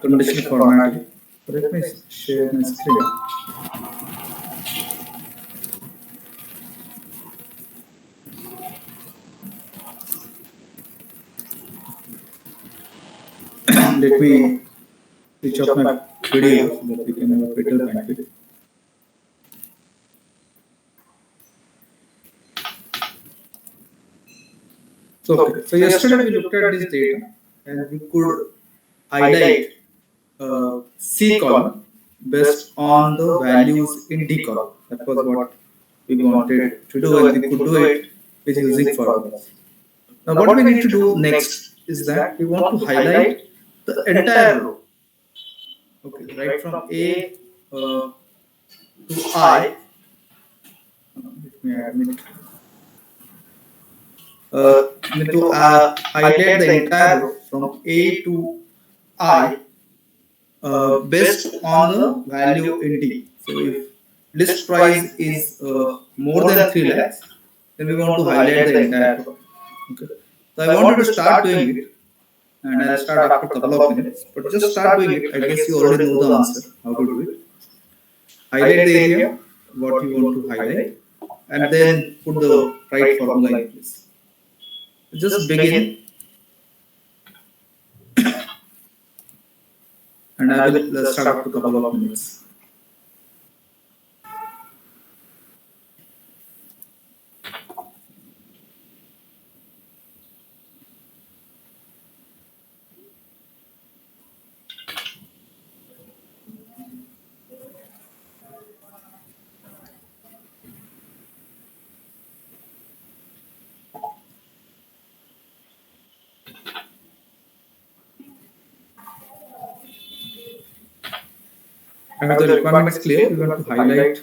conditional formatting. Let me share my screen. Let me switch off my video so that we can have a better bandwidth. So yesterday we looked at this data and we could highlight C column based on the values in D column. That was what we wanted to do, and we could do it with using formulas. Now what we need to do next is that we want to highlight the entire row. Okay, right from A to I. Let me admit. Need to highlight the entire row from A to I based on the value in D. So if list price is more than 3 lakhs, then we want to highlight the entire row. Okay. So I wanted to start doing it, and I'll start after a couple of minutes. But just start doing it. I guess you already know the answer, how to do it. Highlight the area, what you want to highlight, and then put the right formula in place. Just begin, and I will start after a couple of minutes. As the requirement is clear, we want to highlight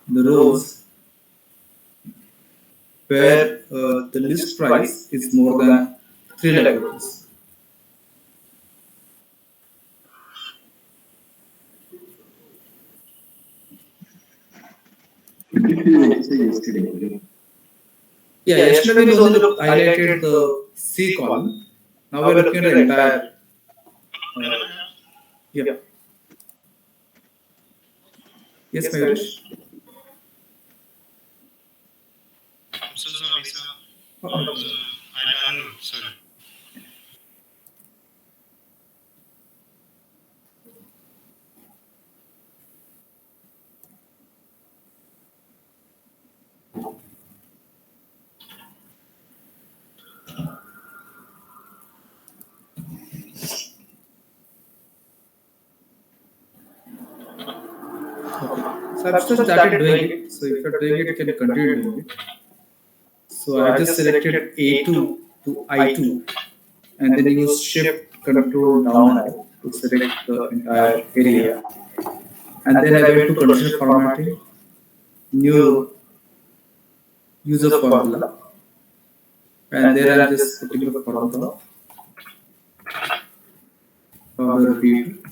the rows where the list price is more than 3 lakh rupees. Yeah, yesterday we only highlighted the C column. Now we're looking at the entire. Yeah. Yes, Mayurish. I'm so sorry, sir. I don't know, sorry. So I've just started doing it. So if you're doing it, you can continue doing it. So I have just selected A2 to I2, and then use Shift Control down arrow to select the entire area. And then I went to conditional formatting, new user formula, and there I'm just putting the formula for the repeat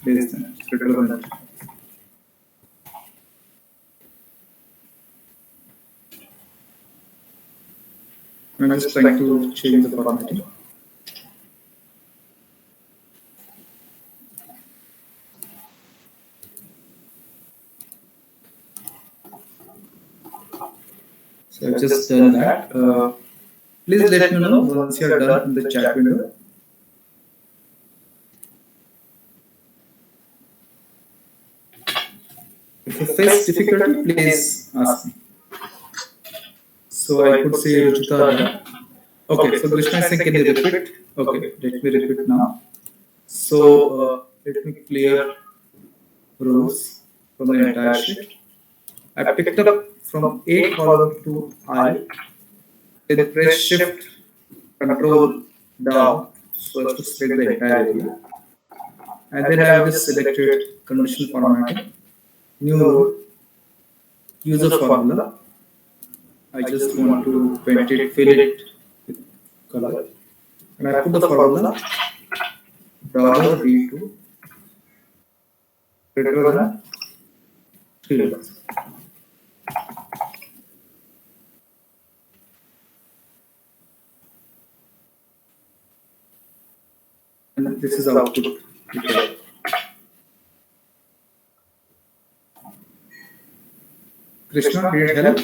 less than greater than. I'm just trying to change the formatting. So I've just done that. Please let me know once you are done in the chat window. If you face difficulty, please ask me. So I could say Ruchita. Okay, so Krishna is saying, can you repeat? Okay, let me repeat now. So let me clear rows from the entire sheet. I picked up from A column to I, then press Shift Control down so as to select the entire area. And then I have just selected conditional formatting, new row, user formula. I just want to paint it, fill it with color. And I put the formula $B2 greater than 3 lakhs. And this is output Okay. Krishna, did it help?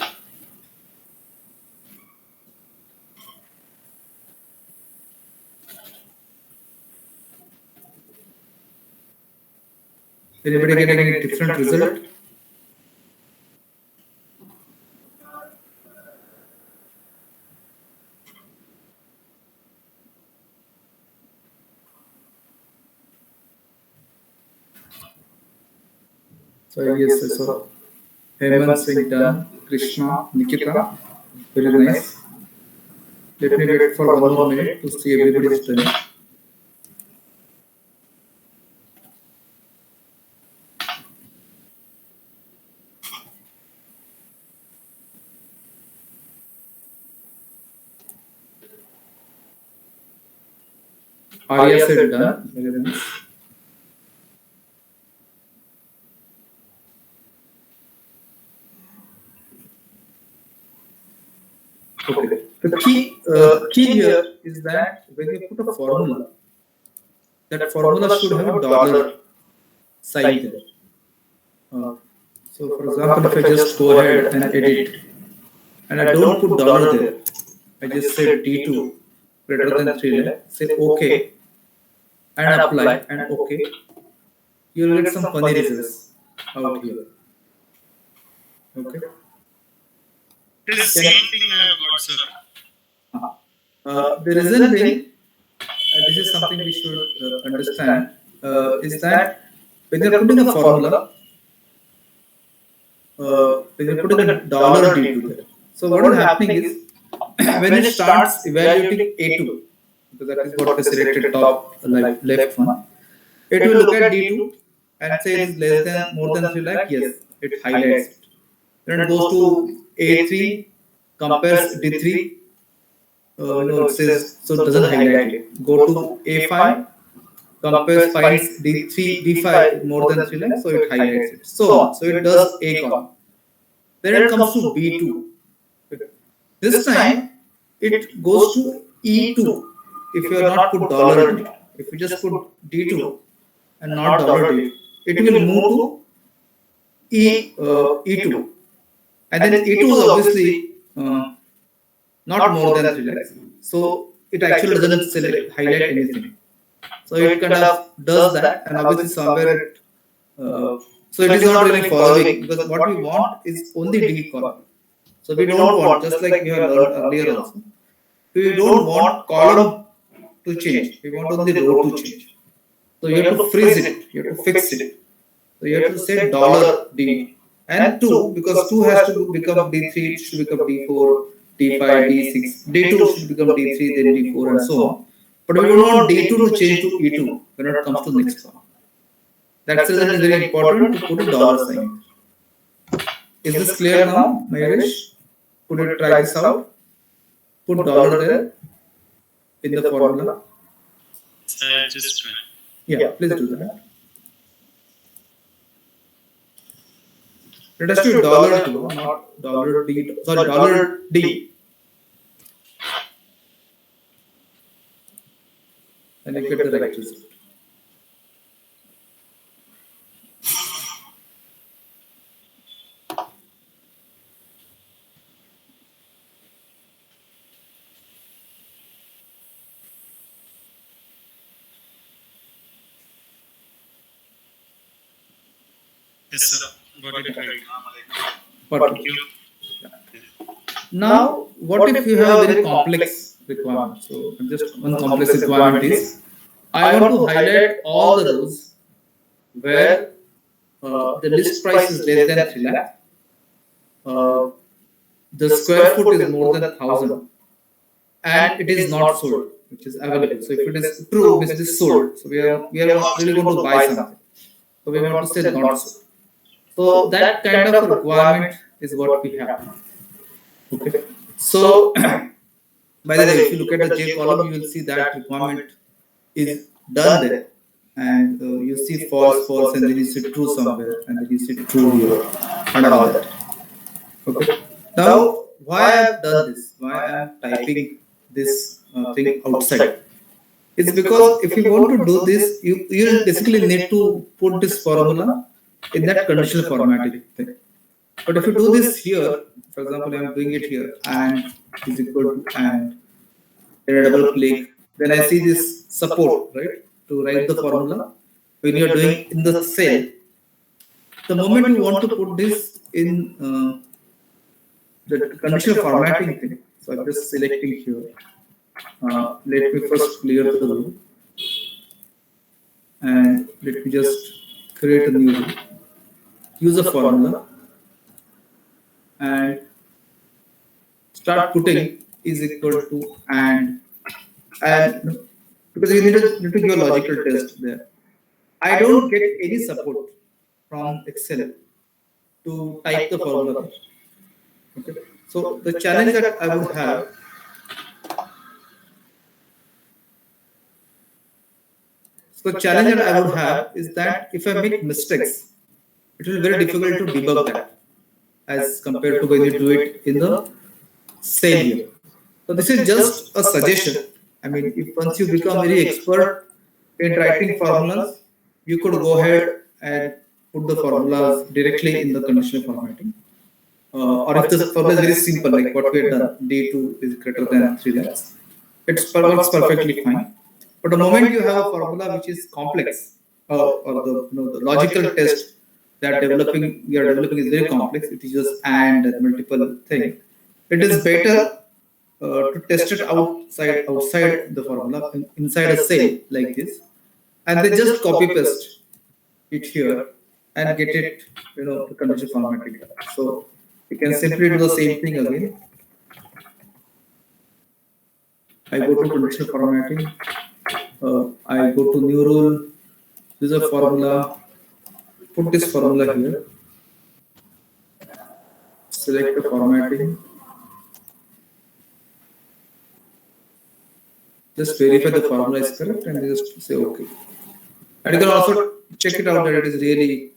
Anybody getting a different result? So yes, so Hemant Singh done, Krishna, Nikita, very nice. Let me wait for 1 more minute to see everybody's done. Arya said done, very nice. Okay. The key here is that when you put a formula, that formula should have a dollar sign there. So, for example, if I just go ahead and edit, and I don't put dollar there, I just say D2 greater than 3 lakh, say OK, and apply, and OK, you will get some funny results out here. Okay. It is the same thing I have got, sir. The reason being, this is something we should understand, is that when you're putting a formula, when you're putting a dollar D2 there, so what is happening is, when it starts evaluating A2, because that is what the selected top left one, it will look at D2 and say it is less than, more than 3 lakh, yes, it highlights it. Then it goes to A3, compares D3, it says, so it doesn't highlight it. Go to A5, compares, finds D3, D5 more than 3 lakh, so it highlights it. So on. So it does A column. Then it comes to B2. This time it goes to E2 if you are not put dollar in it. If you just put D2 and not dollar D2, it will move to E2. And then E2 is obviously not more than 3 lakhs. So it actually doesn't highlight anything. So it kind of does that, and obviously somewhere it, so it is not really following, because what we want is only D column. So we don't want, just like we have learned earlier also, we don't want column to change. We want only row to change. So you have to freeze it. You have to fix it. So you have to say dollar D and 2, because 2 has to become D3, it should become D4, D5, D6, D2 should become D3, then D4, and so on. But we don't want D2 to change to E2 when it comes to next one. That's the reason it's very important to put a dollar sign. Is this clear now, Mahesh? Could you try this out? Put dollar there in the formula. Just try. Yeah, please do that. Let us do dollar 2, not dollar D. Sorry, dollar D. And you get the right result. Yes, sir. Got it right. What? Thank you. Now, what if you have a very complex requirement? So, just one complex requirement is, I want to highlight all the rows where the list price is less than 3 lakh, the square foot is more than 1,000, and it is not sold, which is available. So, if it is true, means it is sold. So, we are really going to buy something. So, we want to say not sold. So, that kind of requirement is what we have. Okay. So, by the way, if you look at the J column, you will see that requirement is done there, and you see false, false, and then you see true somewhere, and then you see true here, and all that. Okay. Now, why I have done this? Why I am typing this thing outside? It's because if you want to do this, you basically need to put this formula in that conditional formatting thing. But if you do this here, for example, I'm doing it here, and is equal to and a double click, then I see this support, right, to write the formula. When you're doing in the cell, the moment you want to put this in the conditional formatting thing, so I'm just selecting here. Let me first clear the row, and let me just create a new row. Use a formula and start putting is equal to and because you need to give a logical test there. I don't get any support from Excel to type the formula. Okay. So the challenge that I would have is that if I make mistakes, it will be very difficult to debug that as compared to when you do it in the cell here. So this is just a suggestion. I mean, if once you become very expert in writing formulas, you could go ahead and put the formulas directly in the conditional formatting. Or if the formula is very simple, like what we have done, D2 is greater than 3 lakhs, it works perfectly fine. But the moment you have a formula which is complex, or the logical test that you are developing is very complex, it is just and multiple thing. It is better to test it outside the formula, inside a cell like this, and then just copy paste it here and get it, the conditional formatting. So you can simply do the same thing again. I go to conditional formatting. I go to new rule, use a formula, put this formula here, select the formatting, just verify the formula is correct and just say OK. And you can also check it out that it is really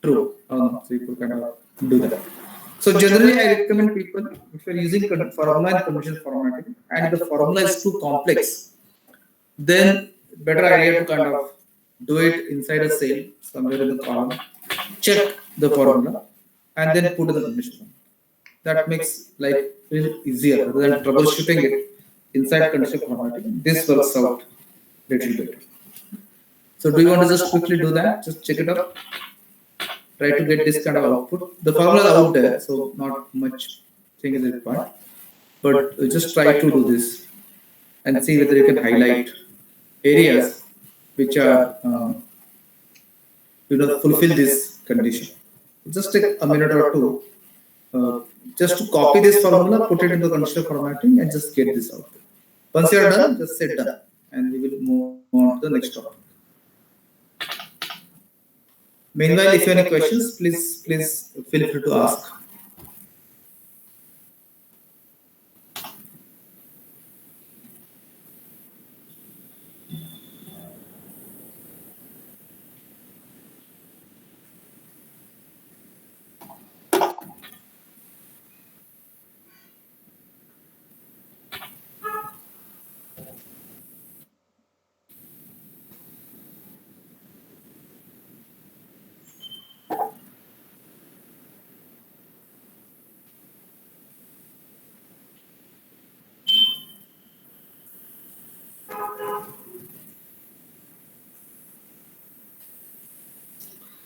true. So you could kind of do that. So generally, I recommend people, if you're using formula and conditional formatting and the formula is too complex, then better idea to kind of do it inside a cell somewhere in the column, check the formula, and then put in the conditional. That makes life really easier rather than troubleshooting it inside conditional formatting. This works out a little bit. So do you want to just quickly do that? Just check it out. Try to get this kind of output. The formula is out there, so not much thing is required. But just try to do this and see whether you can highlight areas which are fulfill this condition. Just take a minute or two just to copy this formula, put it into conditional formatting, and just get this out. Once you are done, just say done, and we will move on to the next topic. Meanwhile, if you have any questions, please feel free to ask.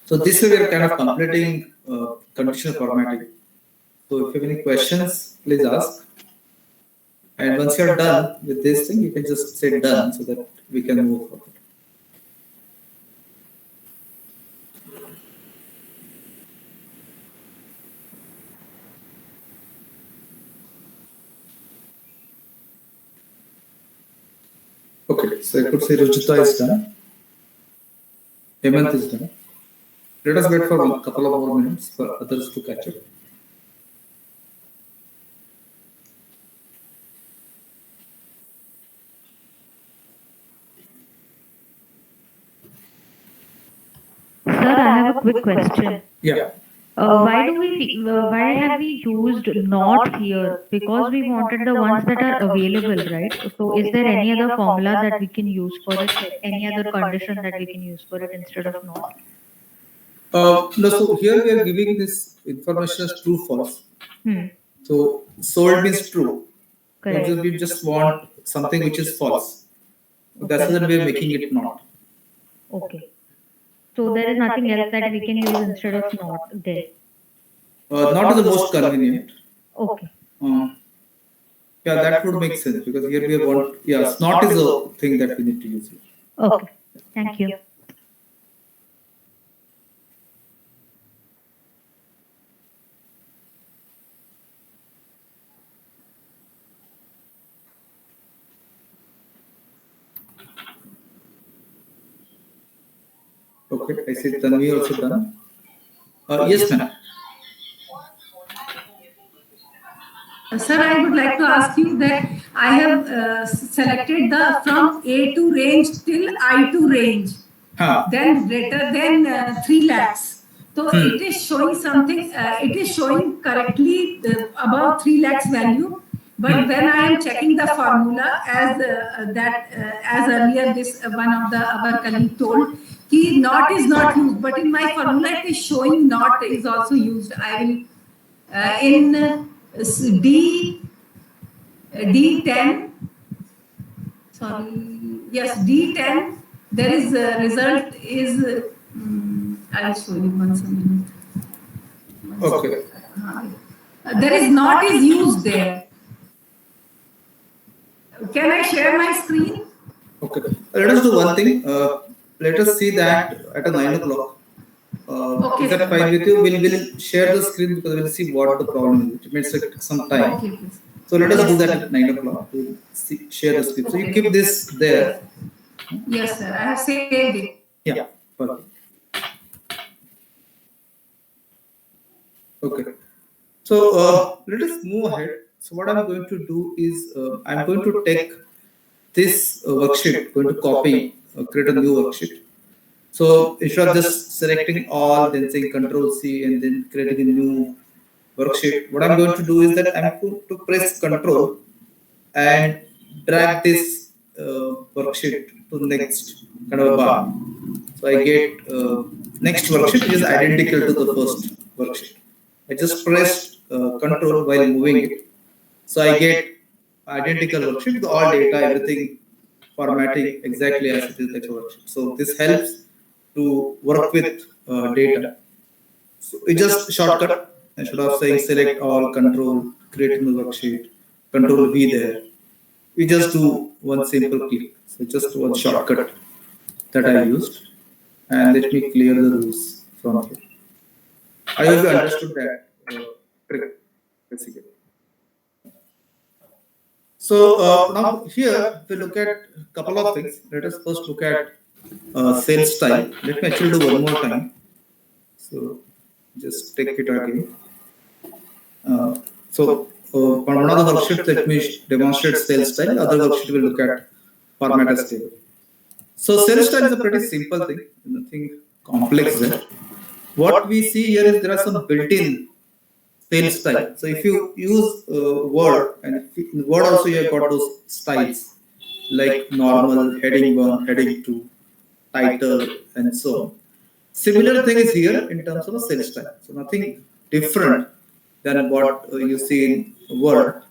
So this way we are kind of completing conditional formatting. So if you have any questions, please ask. And once you are done with this thing, you can just say done so that we can move forward. Okay, so I could say Ruchita is done. Hemant is done. Let us wait for a couple of more minutes for others to catch up. Sir, I have a quick question. Yeah. Why have we used not here? Because we wanted the ones that are available, right? So is there any other formula that we can use for it? Like any other condition that we can use for it instead of not? No, so here we are giving this information as true false. Hmm. So sold means true. Correct. So we just want something which is false. That's why we are making it not. Okay. So there is nothing else that we can use instead of not there. Not is the most convenient. Okay. Yeah, that would make sense because here we want, yes, not is a thing that we need to use here. Okay. Thank you. Okay, I said Tanvi also done. Yes, ma'am. Sir, I would like to ask you that I have selected the from A2 range till I2 range, then greater than 3 lakhs. So it is showing something, it is showing correctly above 3 lakhs value. But when I am checking the formula as as earlier this one of the our colleague told, he not is not used, but in my formula it is showing not is also used. I will in D10, sorry, yes, D10, there is a result is, I'll show you once a minute. Okay. There is not is used there. Can I share my screen? Okay. Let us do one thing. Let us see that at 9 o'clock. Okay. Is that fine with you? We'll share the screen because we'll see what the problem is. It may take some time. Okay. So let us do that at 9 o'clock. We'll see, share the screen. So you keep this there. Yes, sir. I have saved it. Yeah. Perfect. Okay. So let us move ahead. So what I'm going to do is I'm going to take this worksheet, going to copy, create a new worksheet. So instead of just selecting all, then saying Control C and then creating a new worksheet, what I'm going to do is that I'm going to press Control and drag this worksheet to next kind of a bar. So I get next worksheet which is identical to the first worksheet. I just pressed Control while moving it. So I get identical worksheet with all data, everything formatting exactly as it is like a worksheet. So this helps to work with data. So it's just shortcut. Instead of saying select all, Control, create new worksheet, Control V there. We just do one simple click. So just one shortcut that I used. And let me clear the rules from here. I hope you understood that trick basically. So now here we look at a couple of things. Let us first look at sales style. Let me actually do one more time. So just take it again. So on one of the worksheets, let me demonstrate sales style. Other worksheet will look at format as table. So sales style is a pretty simple thing, nothing complex there. What we see here is there are some built-in sales style. So if you use Word, and in Word also you have got those styles like normal, heading 1, heading 2, title, and so on. Similar thing is here in terms of a sales style. So nothing different than what you see in Word.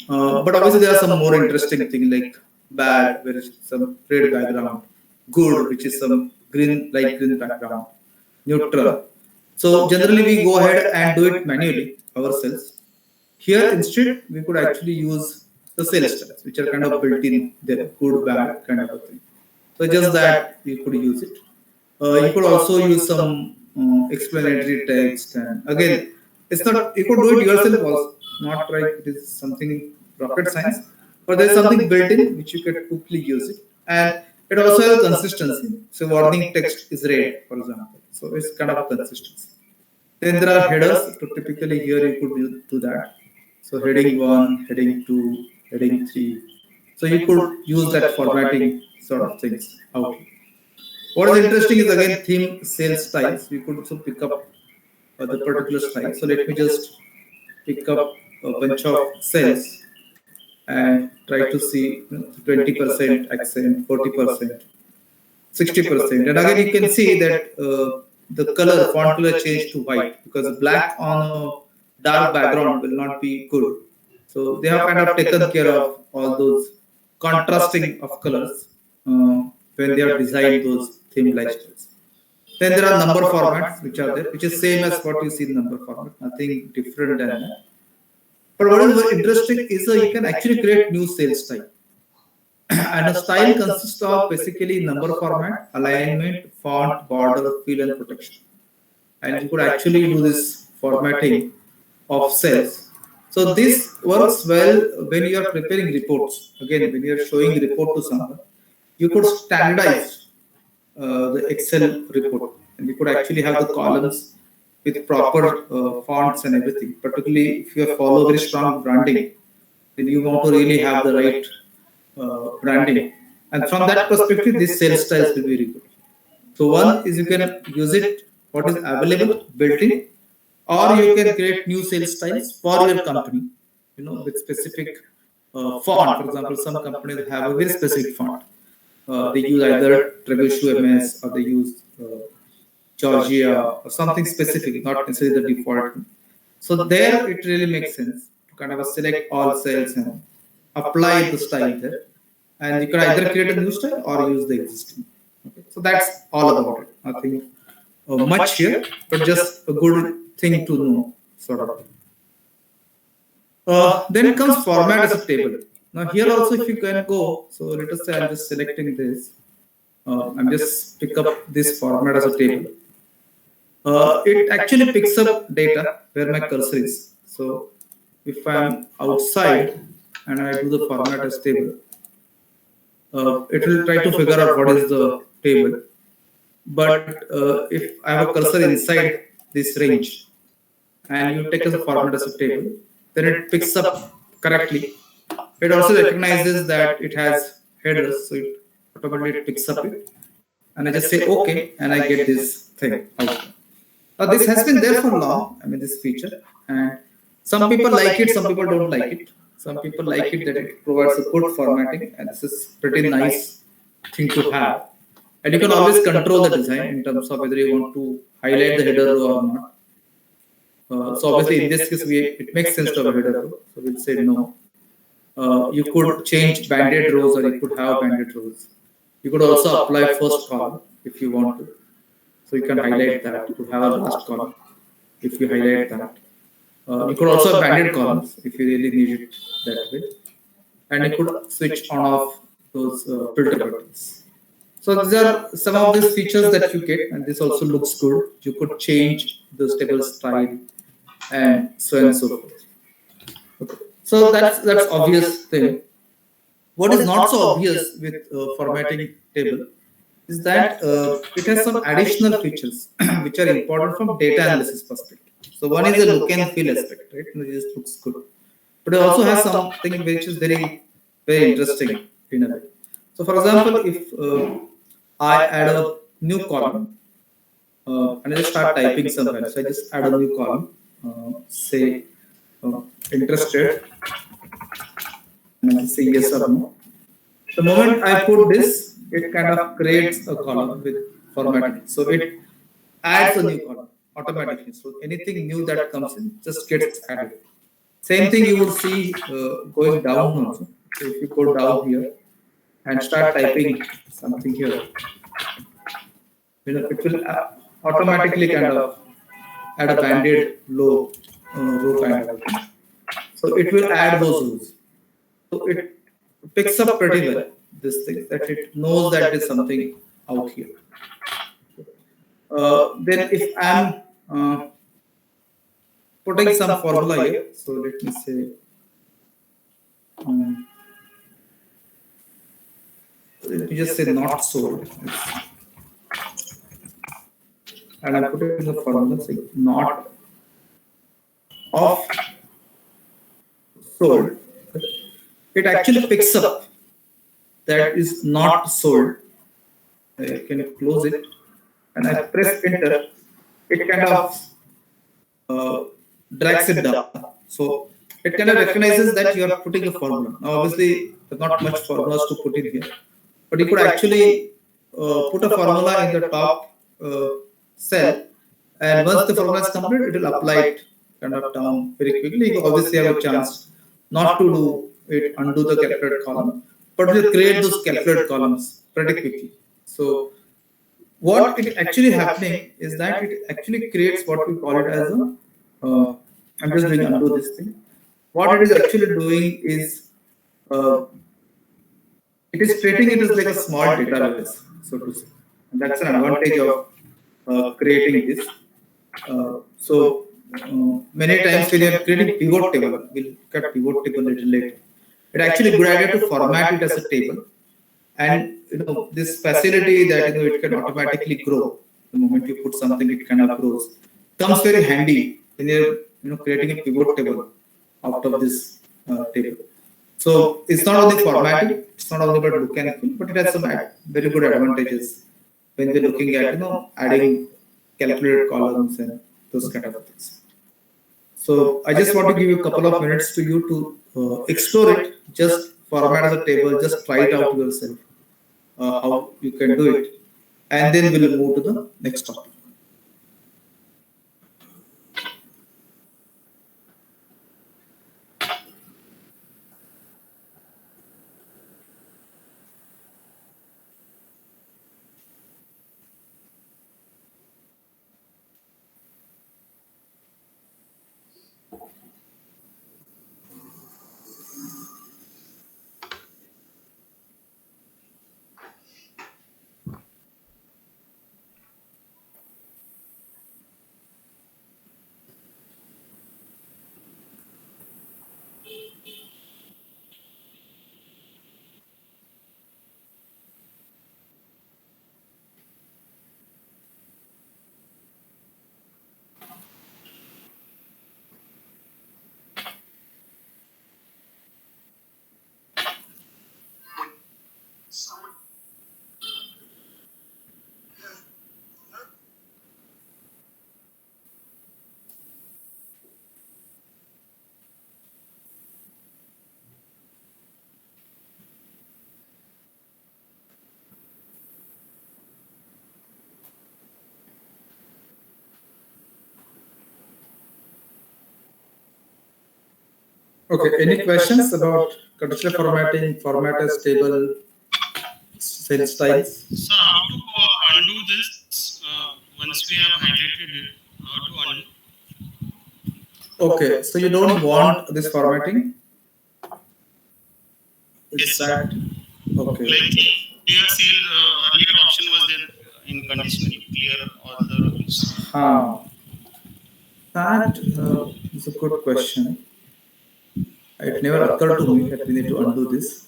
But obviously there are some more interesting things like bad, where is some red background, good, which is some green, light green background, neutral. So generally we go ahead and do it manually ourselves. Here instead we could actually use the sales styles, which are kind of built in there, good, bad kind of a thing. So just that you could use it. You could also use some explanatory text, and again, it's not, you could do it yourself also, not right, it is something rocket science, but there's something built in which you can quickly use it, and it also has consistency. So warning text is red, for example, so it's kind of consistency. Then there are headers. So typically here you could do that. So heading 1, heading 2, heading 3. So you could use that formatting sort of things out. What is interesting is again theme sales styles. We could also pick up the particular slide. So let me just pick up a bunch of cells and try to see 20% accent, 40%, 60%. And again, you can see that the color, font color changed to white, because black on a dark background will not be good. So they have kind of taken care of all those contrasting of colors when they have designed those theme lifestyles. Then there are number formats which are there, which is same as what you see in number format, nothing different than that. But what is very interesting is you can actually create new sales style. And a style consists of basically number format, alignment, font, border, fill, and protection. And you could actually do this formatting of cells. So this works well when you are preparing reports. Again, when you are showing a report to someone, you could standardize the Excel report, and you could actually have the columns with proper fonts and everything. Particularly if you follow very strong branding, then you want to really have the right branding. And from that perspective, these sales styles will be very good. So one is you can use it what is available built in, or you can create new sales styles for your company, with specific font. For example, some companies have a very specific font. They use either Trevishu MS, or they use Georgia or something specific, not necessarily the default. So there it really makes sense to kind of select all cells and apply the style there. And you can either create a new style or use the existing. Okay. So that's all about it. Nothing much here, but just a good thing to know, sort of. Then comes format as a table. Now here also, if you can go, so let us say I'm just selecting this. I'm just pick up this format as a table. It actually picks up data where my cursor is. So if I'm outside and I do the format as table, it will try to figure out what is the table. But if I have a cursor inside this range and you take as a format as a table, then it picks up correctly. It also recognizes that it has headers, so it automatically picks up it. And I just say OK, and I get this thing out. Now this has been there for long, this feature, and some people like it, some people don't like it. Some people like it that it provides a good formatting, and this is pretty nice thing to have. And you can always control the design in terms of whether you want to highlight the header row or not. So obviously in this case, it makes sense to have a header row, so we'll say no. You could change banded rows, or you could have banded rows. You could also apply first column if you want to. So you can highlight that. You could have a last column if you highlight that. You could also have banded columns if you really need it that way. And you could switch on off those filter buttons. So these are some of these features that you get, and this also looks good. You could change the table style and so on and so forth. Okay. So that's obvious thing. What is not so obvious with formatting table is that it has some additional features which are important from data analysis perspective. So one is the look and feel aspect, right? It just looks good, but it also has something which is very, very interesting in a way. So for example, if I add a new column and I just start typing somewhere, so I just add a new column, say interested, and I say yes or no. The moment I put this, it kind of creates a column with formatting. So it adds a new column automatically. So anything new that comes in just gets added. Same thing you will see going down also. So if you go down here and start typing something here, it will automatically kind of add a banded row kind of thing. So it will add those rows. So it picks up pretty well this thing, that it knows that there's something out here. Then if I'm putting some formula here, so let me say let me just say not sold, and I'm putting the formula say not of sold. It actually picks up that is not sold. I can close it and I press enter. It kind of drags it down. So it kind of recognizes that you are putting a formula. Now, obviously, there's not much formulas to put in here, but you could actually put a formula in the top cell, and once the formula is complete, it will apply it kind of down very quickly. You obviously have a chance not to do it, undo the calculated column, but to create those calculated columns pretty quickly. So what it actually happening is that it actually creates what we call it as a I'm just doing undo this thing. What it is actually doing is it is treating it as like a small database, so to say. And that's an advantage of creating this. Many times when you are creating pivot table, we'll look at pivot table a little later. It's actually a good idea to format it as a table. And this facility that it can automatically grow. The moment you put something, it kind of grows. Comes very handy when you're creating a pivot table out of this table. So it's not only formatting, it's not only about look and feel, but it has some very good advantages when we're looking at adding calculated columns and those kind of things. So I just want to give you a couple of minutes to you to explore it. Just format as a table, just try it out yourself, how you can do it, and then we'll move to the next topic. Okay, any questions about conditional formatting, format as table, cell styles? So how to undo this once we have highlighted it? How to undo? Okay, so you don't want this formatting? Yes. That okay? Like clear seal, earlier option was there in conditional clear all the rules. That is a good question. It never occurred to me that we need to undo this.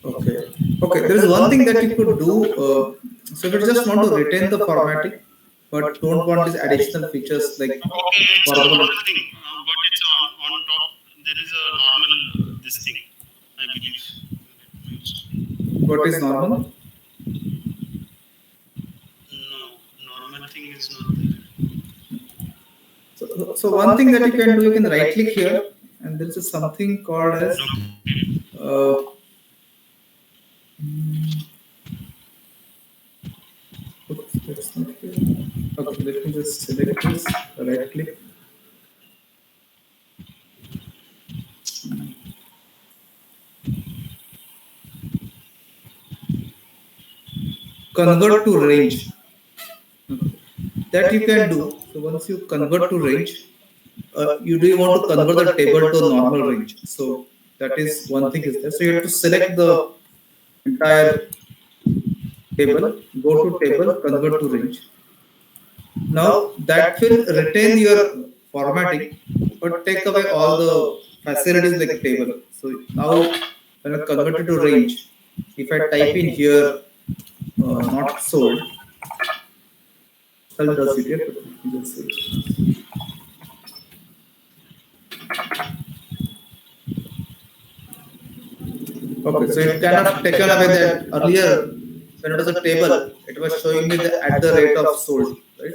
Okay. Okay, there is one thing that you could do. So if you just want to retain the formatting, but don't want these additional features like Okay, it's a normal thing, but it's on top. There is a normal this thing, I believe. What is normal? No, normal thing is not there. So one thing that you can do, you can right click here, and there is something called as oops, that's not here. Okay, let me just select this, right click. Convert to range. That you can do. So once you convert to range, you do want to convert the table to normal range. So that is one thing is there. So you have to select the entire table, go to table, convert to range. Now that will retain your formatting, but take away all the facilities like table. So now when I convert it to range, if I type in here not sold, does it here? Just say. Okay, so it kind of taken away that earlier when it was a table, it was showing me at the rate of sold, right?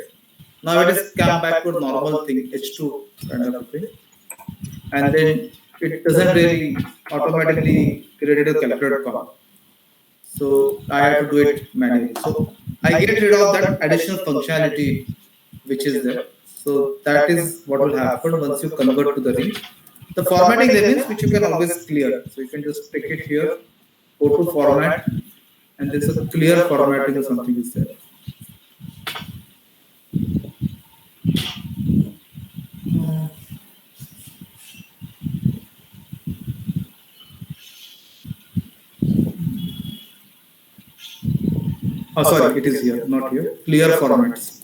Now it has come back to a normal thing, H2 kind of a thing. And then it doesn't really automatically create a calculated column. So I have to do it manually. So I get rid of that additional functionality which is there. So that is what will happen once you convert to the range. The formatting remains, which you can always clear. So you can just pick it here, go to format, and there's a clear formatting or something is there. Oh, sorry, it is here, not here. Clear formats.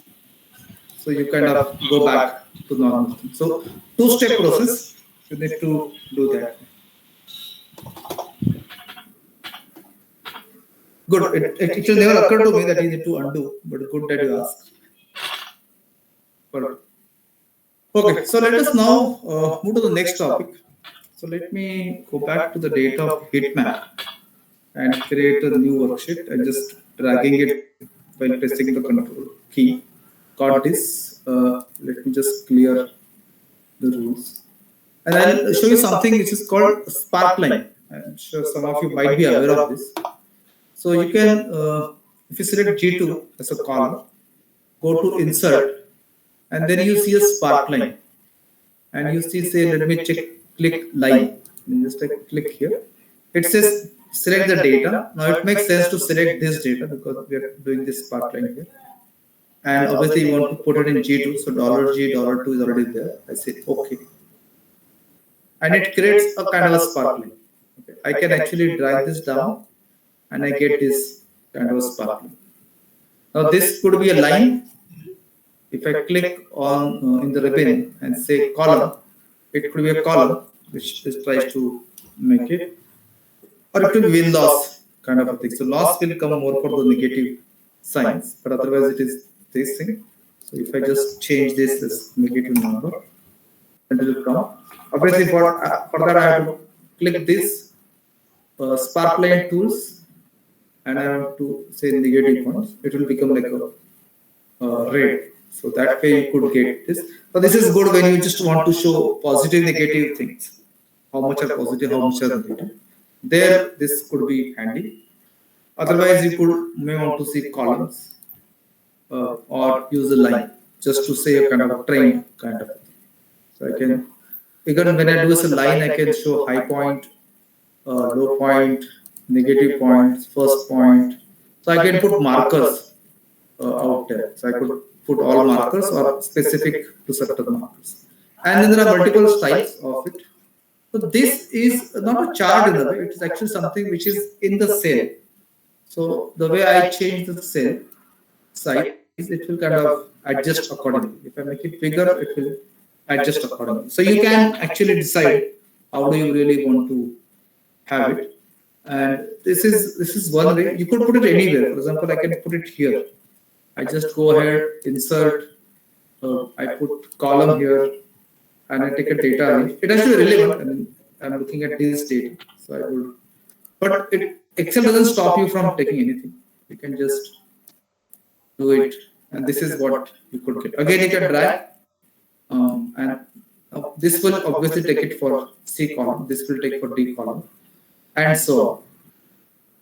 So you kind of go back to normal. So two-step process. You need to do that. Good. It will never occur to me that you need to undo, but good that you asked. Perfect. Okay, so let us now move to the next topic. So let me go back to the data of heat map and create a new worksheet. I'm just dragging it while pressing the control key. Got this. Let me just clear the rules. And I'll show you something which is called Sparkline. I'm sure some of you might be aware of this. So you can, if you select G2 as a column, go to Insert, and then you see a Sparkline. And you see, say, let me click Line. And just click here. It says select the data. Now it makes sense to select this data because we are doing this Sparkline here. And obviously you want to put it in G2, so $G, $2 is already there. I say OK. And it creates a kind of a sparkling. Okay. I can actually drag this down and I get this kind of a sparkling. Now this could be a line. If I click on in the ribbon and say column, it could be a column which just tries to make it. Or it could be win loss kind of a thing. So loss will come more for the negative signs, but otherwise it is this thing. So if I just change this as negative number, and it will come. Obviously, for that I have to click this Sparkline tools, and I have to say negative ones. It will become like a red. So that way you could get this. So this is good when you just want to show positive, negative things. How much are positive, how much are negative. There, this could be handy. Otherwise, you may want to see columns or use a line just to say a kind of a trend kind of thing. So I can, again, when I do a line, I can show high point, low point, negative points, first point. So I can put markers out there. So I could put all markers or specific to certain markers. And then there are multiple styles of it. So this is not a chart in the way, it is actually something which is in the cell. So the way I change the cell size, it will kind of adjust accordingly. If I make it bigger, it will adjust accordingly. So you can actually decide how do you really want to have it. And this is one way. You could put it anywhere. For example, I can put it here. I just go ahead, insert, I put column here, and I take a data. It has to be relevant. I mean, I'm looking at this data. So I would, but Excel doesn't stop you from taking anything. You can just do it, and this is what you could get. Again, you can drag, and this will obviously take it for C column. This will take for D column, and so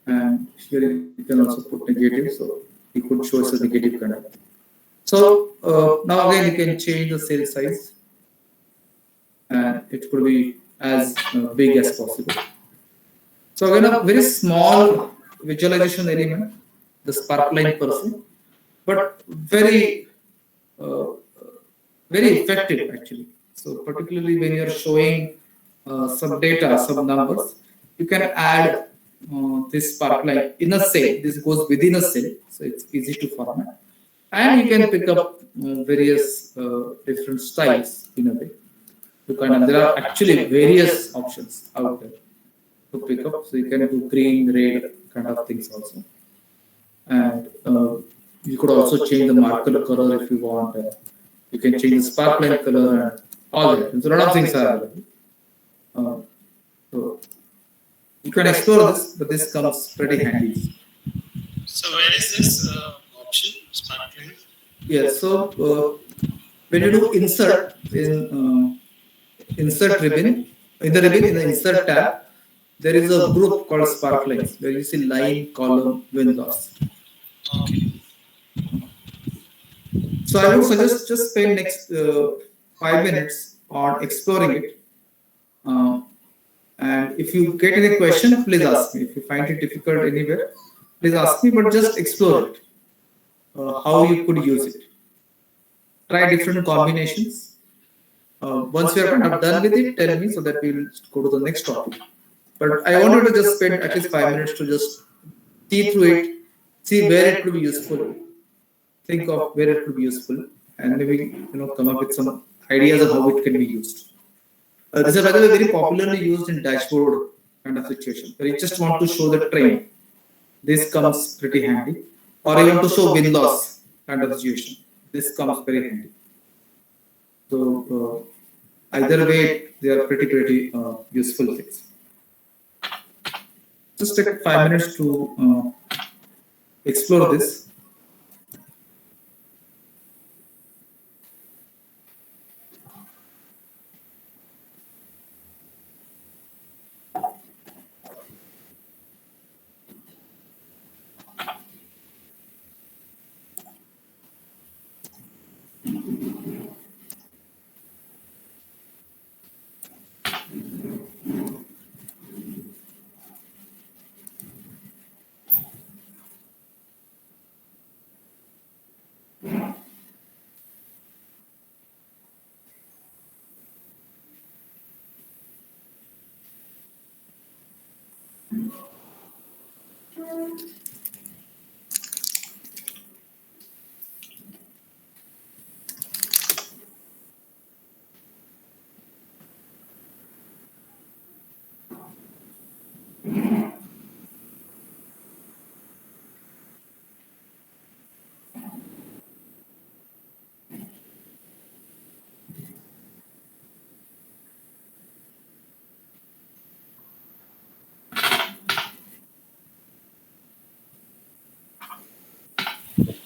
on. And here you can also put negative, so you could show us a negative kind of. So now again, you can change the cell size, and it could be as big as possible. So again, a very small visualization element, the Sparkline per se, but very effective actually. So particularly when you're showing some data, some numbers, you can add this Sparkline in a cell. This goes within a cell, so it's easy to format. And you can pick up various different styles in a way. There are actually various options out there to pick up. So you can do green, red kind of things also. And you could also change the marker color if you want. You can change the Sparkline color and all that. So a lot of things are available. So you can explore this, but this comes pretty handy. So where is this option, Sparkline? Yes, so when you do insert in insert ribbon, in the ribbon in the insert tab, there is a group called sparklines where you see line, column, win loss. Okay. So I would suggest just spend next 5 minutes on exploring it. And if you get any question, please ask me. If you find it difficult anywhere, please ask me, but just explore it. How you could use it. Try different combinations. Once you are kind of done with it, tell me so that we will go to the next topic. But I wanted to just spend at least 5 minutes to just see through it, see where it could be useful, think of where it could be useful, and maybe come up with some ideas of how it can be used. This is by the way very popularly used in dashboard kind of situation where you just want to show the trend. This comes pretty handy, or you want to show win loss kind of situation. This comes very handy. So either way, they are pretty useful things. Just take 5 minutes to explore this.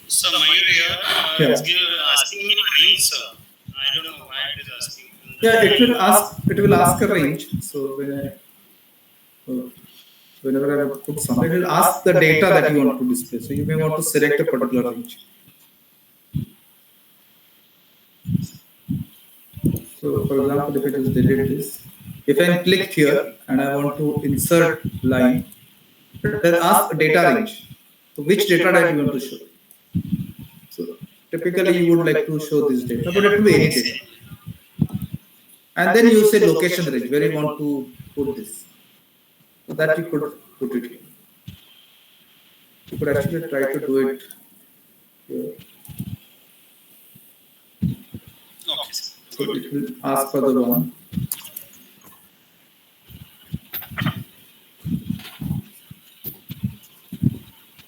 So Mayur here Yeah. is asking me range, sir. I don't know why it is asking. Yeah, it will ask a range. So whenever I put something, it will ask the data that you want to display. So you may want to select a particular range. So for example, if I just delete this, if I click here and I want to insert line, then ask data range. So which data type you want to show? So typically you would like to show this data, but it could be any data. And then you say location range, where you want to put this. So that you could put it here. You could actually try to do it here. Okay, sir. So it will ask for the one.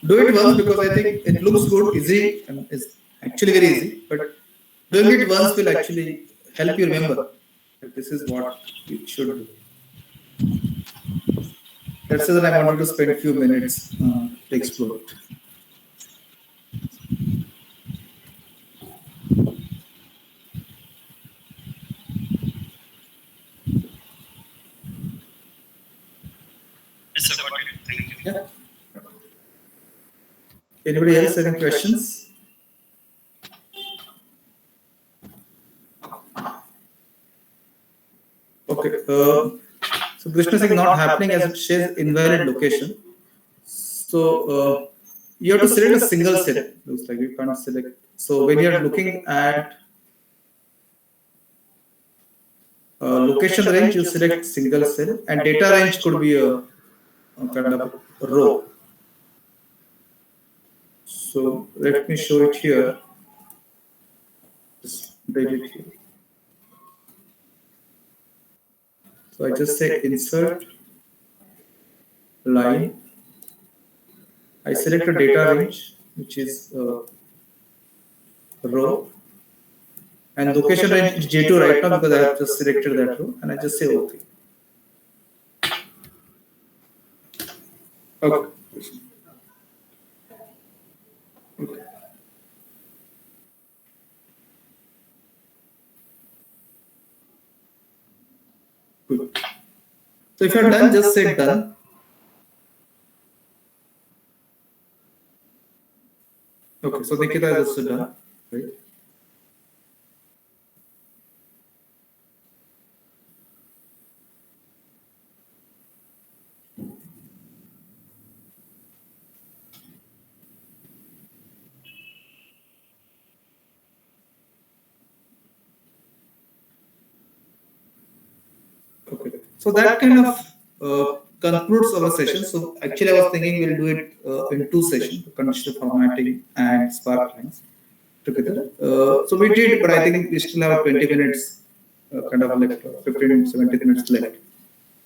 Do it once because I think it looks good, easy, and is actually very easy. But doing it once will actually help you remember that this is what you should do. That's why I wanted to spend a few minutes to explore it. Yes, sir. Got it. Thank you. Yeah. Anybody else having questions? Okay. So Krishna is not happening as it says invalid location. So you have to select a single cell. Looks like you can't select. So when you are looking at location range, you select single cell, and data range could be a kind of row. So let me show it here. Just delete here. So I just say insert line. I select a data range, which is row, and location range is J2 right now because I have just selected that row, and I just say OK. Okay. Okay. So if you're done, just say done. Okay, so Nikita is also done, right? Okay, so that kind of concludes our session. So actually, I was thinking we'll do it in two sessions: conditional formatting and Spark lines together. So we did, but I think we still have 20 minutes, kind of like 15, 17 minutes left.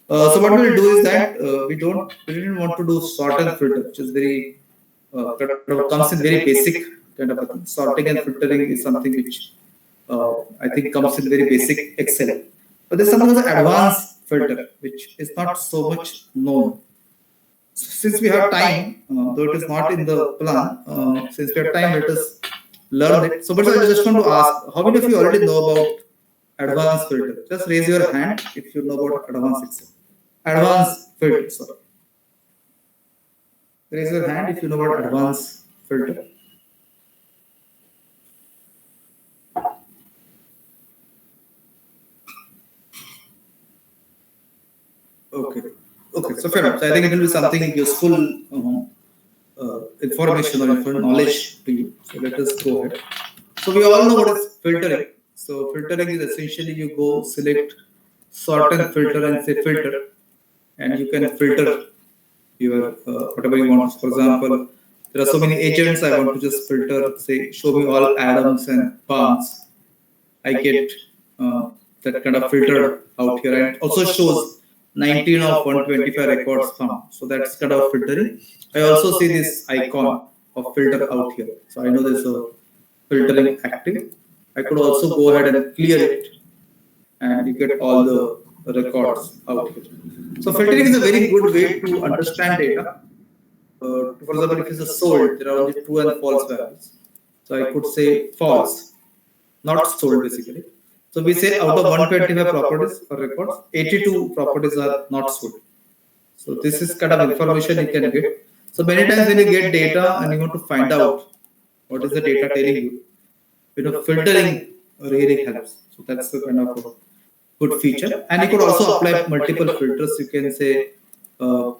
So what we'll do is that we didn't want to do sort and filter, which is very kind of comes in very basic kind of a thing. Sorting and filtering is something which I think comes in very basic Excel. But there's something called advanced filter, which is not so much known. Since we have time, though it is not in the plan, since we have time, let us learn it. So, but I just want to ask, how many of you already know about advanced filter? Just raise your hand if you know about advanced Excel. Advanced filter, sorry. Raise your hand if you know about advanced filter. Okay. Okay. So fair enough. So I think it will be something useful information or useful knowledge to you. So let us go ahead. So we all know what is filtering. So filtering is essentially you go select sort and filter and say filter, and you can filter your whatever you want. For example, there are so many agents. I want to just filter. Say show me all Adams and Palms. I get that kind of filter out here, and it also shows 19 of 125 records found. So that's kind of filtering. I also see this icon of filter out here. So I know there's a filtering active. I could also go ahead and clear it, and you get all the records out here. So filtering is a very good way to understand data. For example, if it's a sold, there are only true and false values. So I could say false, not sold basically. So we say out of 125 properties or records, 82 properties are not sold. So this is kind of information you can get. So many times when you get data and you want to find out what is the data telling you, filtering really helps. So that's the kind of a good feature. And you could also apply multiple filters. You can say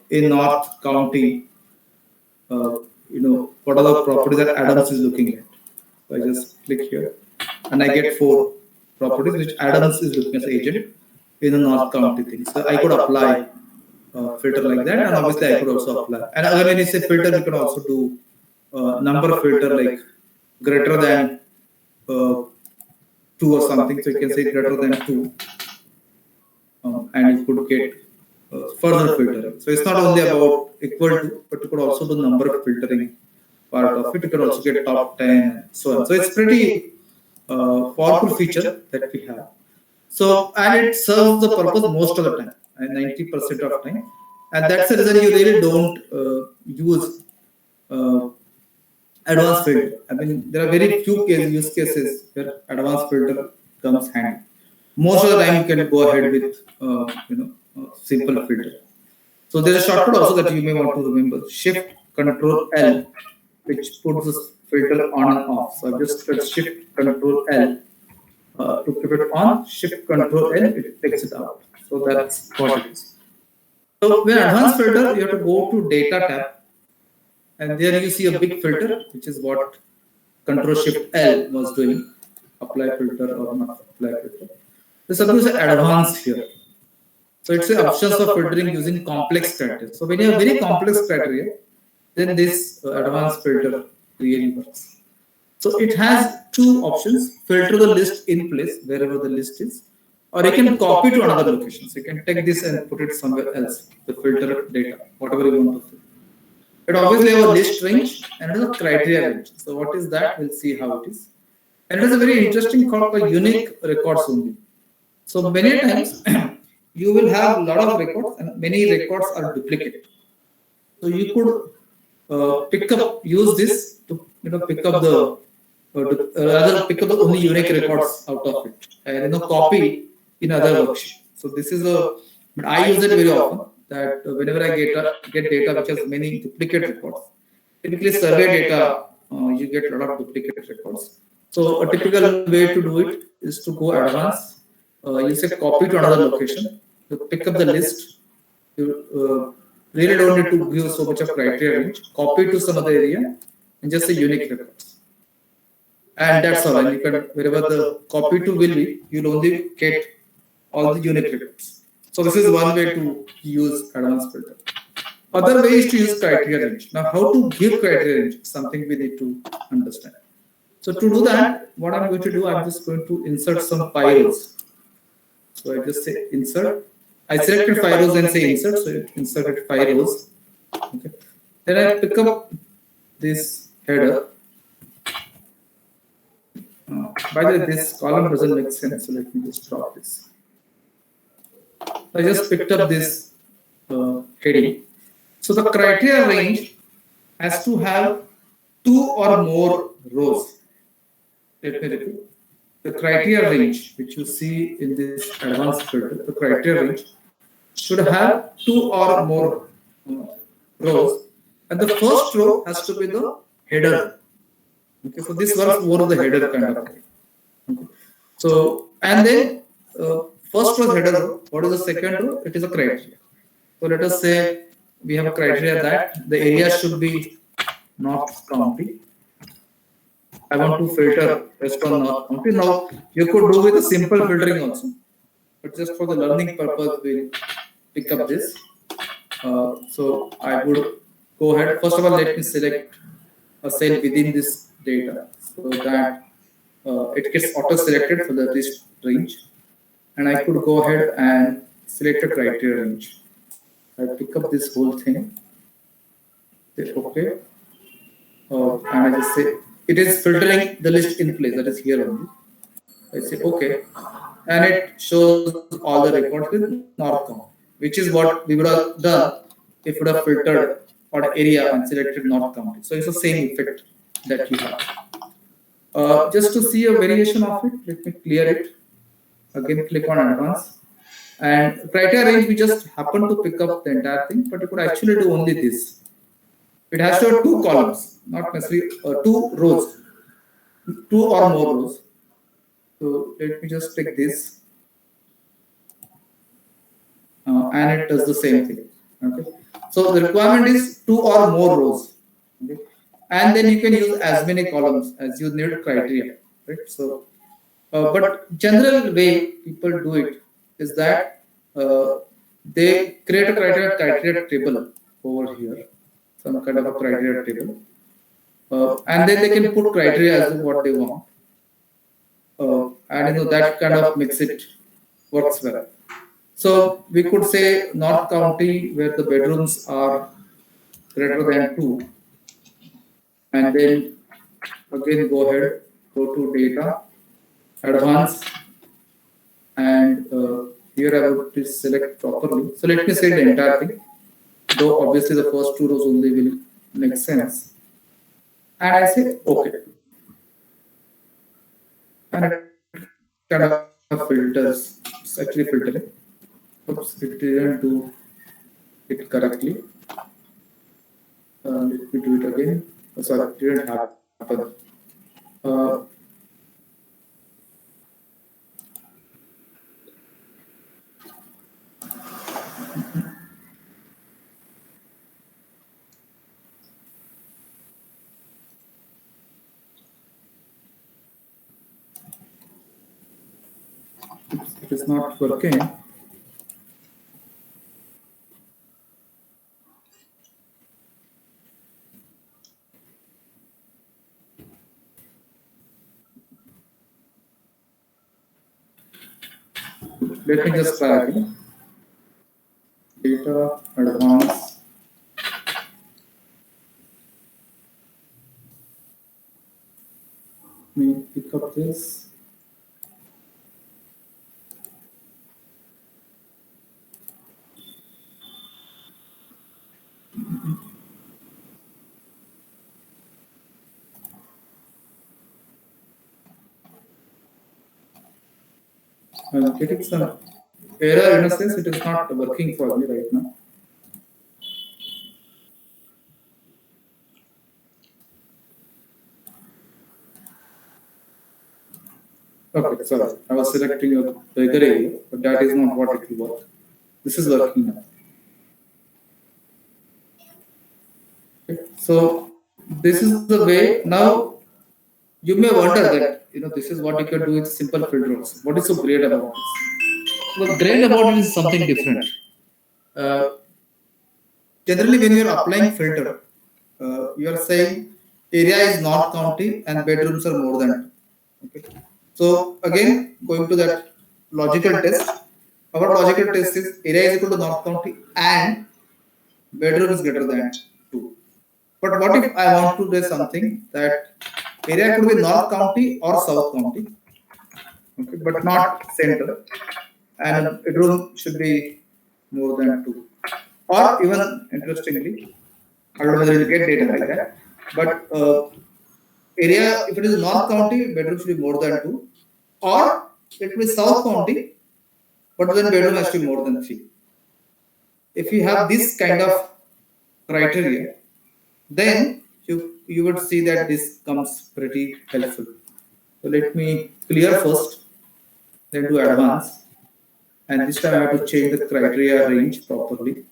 in North County, what are the properties that Adams is looking at. So I just click here and I get 4 properties which Adams is looking as agent in the North County thing. So I could apply filter like that, and obviously I could also apply. And again, when you say filter, you can also do number filter like greater than 2 or something. So you can say greater than 2, and you could get further filtering. So it's not only about equal to, but you could also do number filtering part of it. You can also get top 10 and so on. So it's pretty powerful feature that we have. So, and it serves the purpose most of the time, 90% of time. And that's the reason you really don't use advanced filter. I mean, there are very few use cases where advanced filter comes handy. Most of the time, you can go ahead with simple filter. So there is a shortcut also that you may want to remember: Shift Control L, which puts this filter on and off. So I just press Shift Control L to keep it on. Shift Control L, it takes it out. So that's what it is. So when advanced filter, you have to go to Data tab, and there you see a big filter, which is what Control Shift L was doing. Apply filter or not apply filter. There's something called advanced here. So it's the options for filtering using complex criteria. So when you have very complex criteria, then this advanced filter really works. So it has 2 options: filter the list in place wherever the list is, or you can copy to another location. So you can take this and put it somewhere else, the filter data, whatever you want to filter. It obviously has a list range and it has a criteria range. So what is that? We'll see how it is. And it is a very interesting called for unique records only. So many times you will have a lot of records and many records are duplicate. So you could use this to pick up the only unique records out of it and copy in other worksheet. So this is a But I use it very often that whenever I get data which has many duplicate records, typically survey data, you get a lot of duplicate records. So a typical way to do it is to go advanced. You say copy to another location, you pick up the list. You really don't need to give so much of criteria range. Copy to some other area and just say unique records. And that's all. And you can, wherever the copy to will be, you'll only get all the unique records. So this is one way to use advanced filter. Other way is to use criteria range. Now, how to give criteria range? Something we need to understand. So to do that, what I'm going to do, I'm just going to insert some 5 rows. So I just say insert. I selected 5 rows and say insert. So it inserted 5 rows. Okay. Then I pick up this header. By the way, this column doesn't make sense. So let me just drop this. I just picked up this heading. So the criteria range has to have 2 or more rows. Let me repeat. The criteria range, which you see in this advanced filter, the criteria range should have 2 or more rows, and the first row has to be the header. Okay, so this works more of the header kind of thing. Okay. So, and then first row header row. What is the second row? It is a criteria. So let us say we have a criteria that the area should be North County. I want to filter based on North County. Now you could do with a simple filtering also, but just for the learning purpose, we'll pick up this. So I would go ahead. First of all, let me select a cell within this data so that it gets auto-selected for the list range, and I could go ahead and select a criteria range. I pick up this whole thing. Say okay, and I just say it is filtering the list in place, that is here only. I say okay, and it shows all the records with North County, which is what we would have done if we would have filtered on area and selected North County. So it's the same effect that you have. Just to see a variation of it, let me clear it. Again, click on advanced. And criteria range, we just happen to pick up the entire thing, but you could actually do only this. It has to have 2 columns, not necessarily 2 rows, 2 or more rows. So let me just take this, and it does the same thing. Okay. So the requirement is 2 or more rows. Okay. And then you can use as many columns as you need criteria. Right. So, but general way people do it is that they create a criteria table over here, some kind of a criteria table, and then they can put criteria as what they want, and that kind of makes it works well. So we could say North County where the bedrooms are greater than 2, and then again go ahead, go to data, advanced, and here I would please select properly. So let me say the entire thing, though obviously the first 2 rows only will make sense. And I say okay. And it kind of filters, it's actually filtering. Oops, it didn't do it correctly. Let me do it again. Sorry, it didn't happen. It is not working. Let me just try again. Data, advanced. Let me pick up this. I'm getting some error in a sense, it is not working for me right now. Okay, sorry. I was selecting a bigger area, but that is not what it will work. This is working now. Okay. So this is the way. Now you may wonder that this is what you can do with simple filters. What is so great about this? Well, great about it is something different. Uh, Generally, when you are applying filter, you are saying area is North County and bedrooms are more than. Okay. So again, going to that logical test, our logical test is area is equal to North County and bedroom is greater than 2. But what if I want to do something that area could be North County or South County, okay, but not center, and bedroom should be more than 2. Or even interestingly, I don't know whether you get data like that, but area, if it is North County, bedroom should be more than 2, or it will be South County, but then bedroom has to be more than 3. If you have this kind of criteria, then you would see that this comes pretty helpful. So let me clear first, then do advance, and this time I have to change the criteria range properly.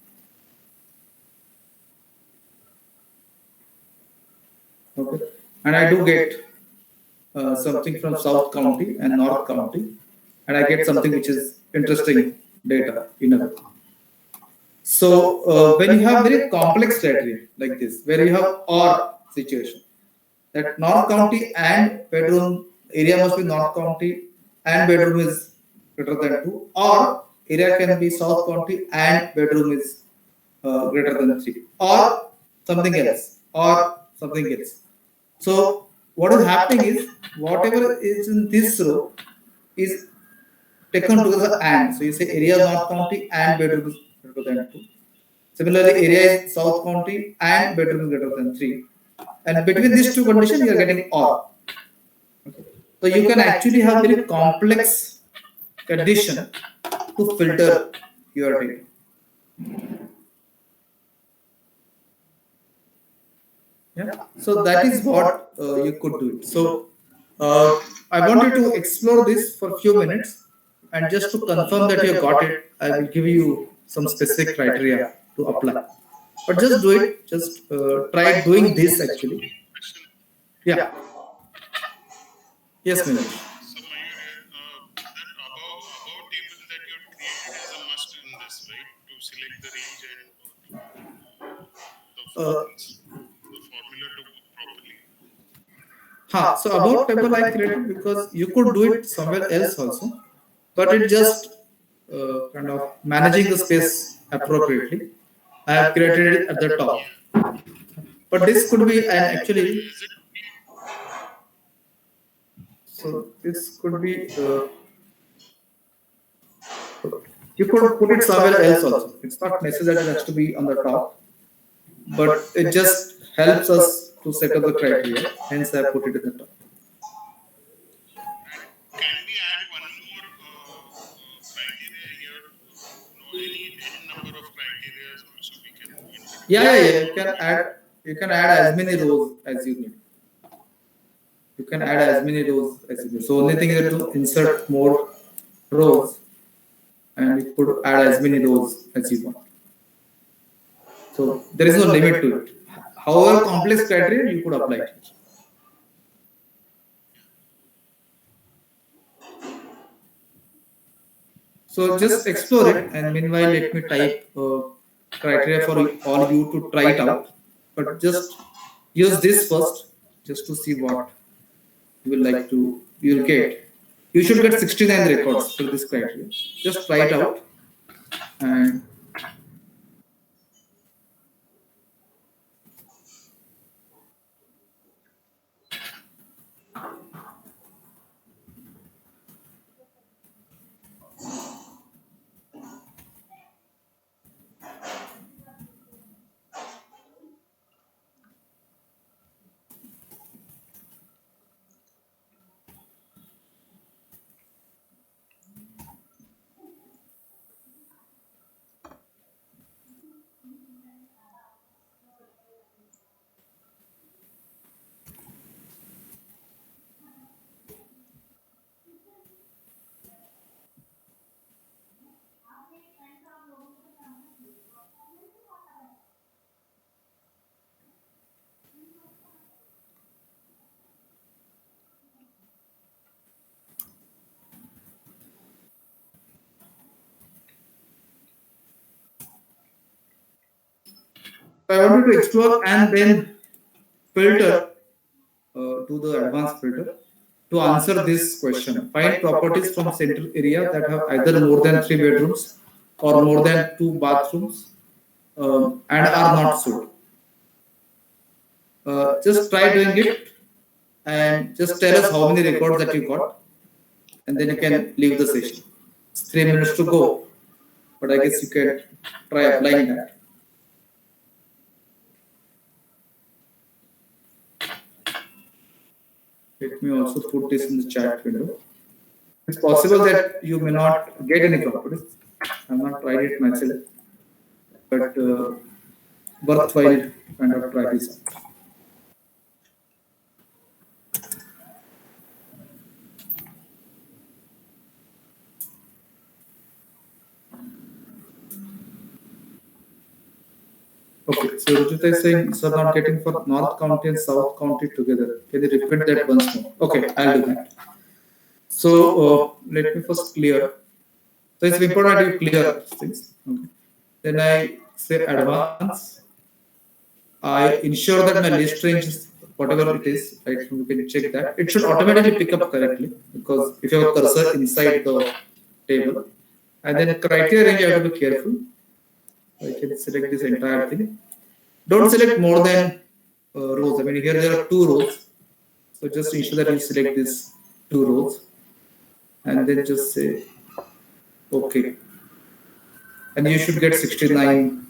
Okay, and I do get something from South County and North County, and I get something which is interesting data in a way. So when you have very complex criteria like this, where you have OR situation, that North County and bedroom area must be North County and bedroom is greater than 2, or area can be South County and bedroom is greater than 3, or something else, or something else. So what is happening is whatever is in this row is taken together and. So you say area North County and bedroom is greater than 2. Similarly, area is South County and bedroom is greater than 3. And between these two conditions, you are getting OR. Okay. So you can actually have very complex condition to filter your data. Yeah. So that is what you could do. So I wanted to explore this for a few minutes, and just to confirm that you got it, I will give you some specific criteria to apply. But just do it. Just try doing this actually. Yeah. Yes, Manish. So that above table that you have created is a must in this, right? To select the range and the formula to work properly. So about table I created because you could do it somewhere else also, but it just kind of managing the space appropriately. I have created it at the top, but this could be an actually. So this could be. You could put it somewhere else also. It's not necessary it has to be on the top, but it just helps us to set up the criteria. Hence, I put it at the top. Can we add one more criteria here? Any number of criteria also we can introduce? Yeah. You can add as many rows as you need. You can add as many rows as you need. So only thing is to insert more rows, and you could add as many rows as you want. So there is no limit to it. However complex criteria you could apply it. So just explore it, and meanwhile let me type criteria for all you to try it out. But just use this first, just to see what you will like to you will get. You should get 69 records for this criteria. Just try it out, and I wanted to explore and then filter to the advanced filter to answer this question. Find properties from central area that have either more than 3 bedrooms or more than 2 bathrooms and are not sold. Just try doing it and just tell us how many records that you got, and then you can leave the session. It's 3 minutes to go, but I guess you can try applying that. Let me also put this in the chat window. It's possible that you may not get any properties. I've not tried it myself, but worthwhile kind of try this out. Okay, so Ruchita is saying, sir, not getting for North County and South County together. Can you repeat that once more? Okay, I'll do that. So let me first clear. So it's important you clear things. Okay. Then I say advance. I ensure that my list range is whatever it is, right? So we can check that. It should automatically pick up correctly because if you have a cursor inside the table, and then criteria range, you have to be careful. I can select this entire thing. Don't select more than rows. I mean, here there are 2 rows. So just ensure that you select these 2 rows and then just say OK. And you should get 69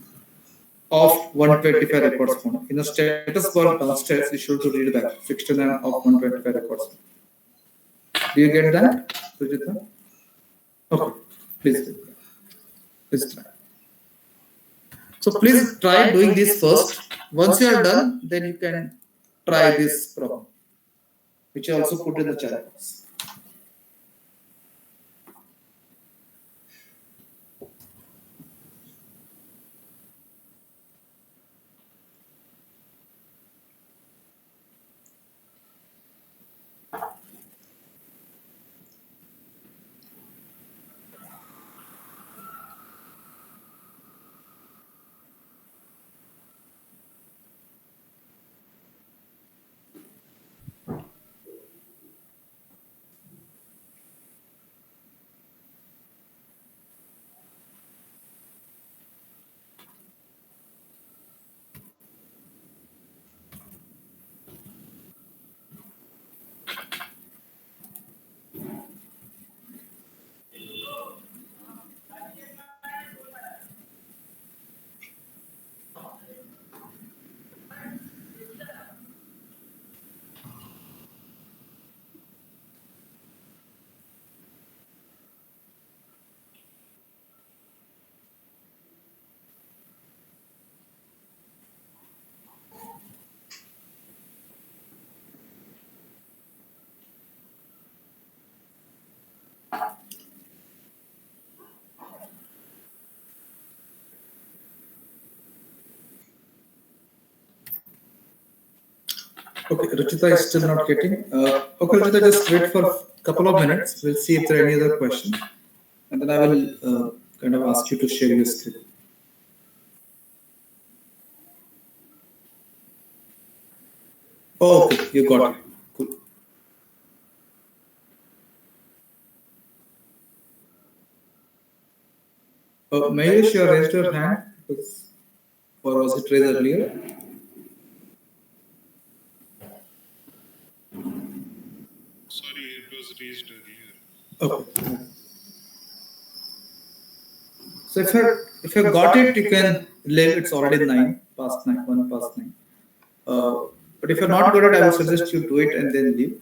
of 125 records found. In the status bar downstairs, you should read that 69 of 125 records. Do you get that, Sujita? Okay, please try. So please try doing this first. Once you are done, then you can try this problem, which I also put in the chat box. Okay, Ruchita is still not getting. Okay, Ruchita, just wait for a couple of minutes. We'll see if there are any other questions. And then I will kind of ask you to share your screen. Oh, okay, you got it. Cool. Mahesh, you raised your hand, or was it raised earlier? Sorry, it was raised earlier. Okay. So if you got it, you can leave. It's already 1 past 9. But if you're not good at it, I would suggest you do it and then leave.